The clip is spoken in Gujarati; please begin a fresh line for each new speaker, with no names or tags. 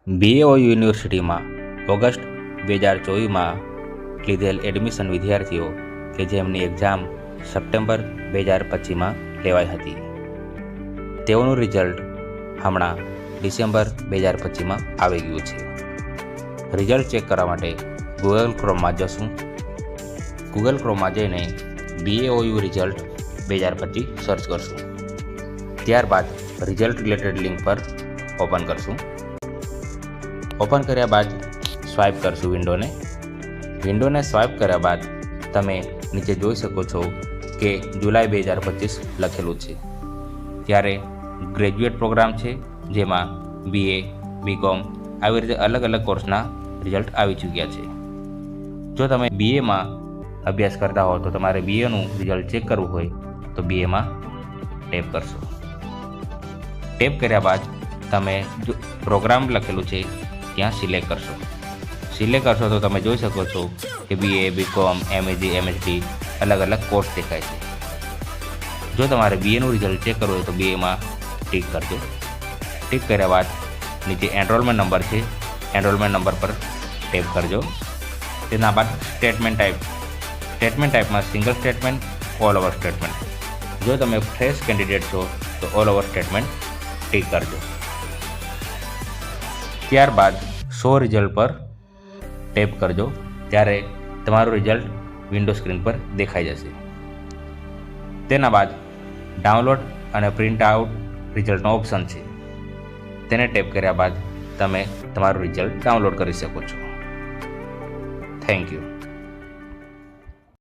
બીએઓ યુનિવર્સિટીમાં ઓગસ્ટ 2024માં લીધેલ એડમિશન વિદ્યાર્થીઓ કે જેમની એક્ઝામ સપ્ટેમ્બર 2025માં લેવાઈ હતી, તેઓનું રિઝલ્ટ હમણાં ડિસેમ્બર 2025માં આવી ગયું છે. રિઝલ્ટ ચેક કરવા માટે ગૂગલ ક્રોમમાં જશું. ગૂગલ ક્રોમમાં જઈને બીએઓયુ રિઝલ્ટ 2025 સર્ચ કરશું. ત્યારબાદ રિઝલ્ટ રિલેટેડ લિંક પર ઓપન કરશું. ઓપન કર્યા બાદ સ્વાઇપ કરશું વિન્ડોને સ્વાઇપ કર્યા બાદ તમે નીચે જોઈ શકો છો કે જુલાઈ 2025 લખેલું છે. ત્યારે ગ્રેજ્યુએટ પ્રોગ્રામ છે, જેમાં BA, BCom આવી રીતે અલગ અલગ કોર્સના રિઝલ્ટ આવી ચૂક્યા છે. જો તમે BAમાં અભ્યાસ કરતા હો તો તમારે BAનું રિઝલ્ટ ચેક કરવું હોય તો BAમાં ટેપ કરશો. ટેપ કર્યા બાદ તમે જો પ્રોગ્રામ લખેલું છે ત્યાં સિલેક્ટ કરશો. સિલેક્ટ કરશો તો તમે જોઈ શકો છો કે BA, BCom, MAG, MSc અલગ અલગ કોર્સ દેખાય છે. જો તમારે BAનું રિઝલ્ટ ચેક કરવું હોય તો BAમાં ટિક કરજો. ટિક કર્યા બાદ નીચે એનરોલમેન્ટ નંબર છે, એનરોલમેન્ટ નંબર પર ટેપ કરજો. તેના બાદ સ્ટેટમેન્ટ ટાઈપમાં single statement, all over statement. જો તમે ફ્રેશ કેન્ડિડેટ છો તો ઓલ ઓવર સ્ટેટમેન્ટ ટિક કરજો. ત્યારબાદ શો રિઝલ્ટ પર ટેપ કરજો. ત્યારે તમારું રિઝલ્ટ વિન્ડો સ્ક્રીન પર દેખાઈ જશે. તેના બાદ ડાઉનલોડ અને પ્રિન્ટ આઉટ રિઝલ્ટનો ઓપ્શન છે, તેને ટેપ કર્યા બાદ તમે તમારું રિઝલ્ટ ડાઉનલોડ કરી શકો છો. Thank you.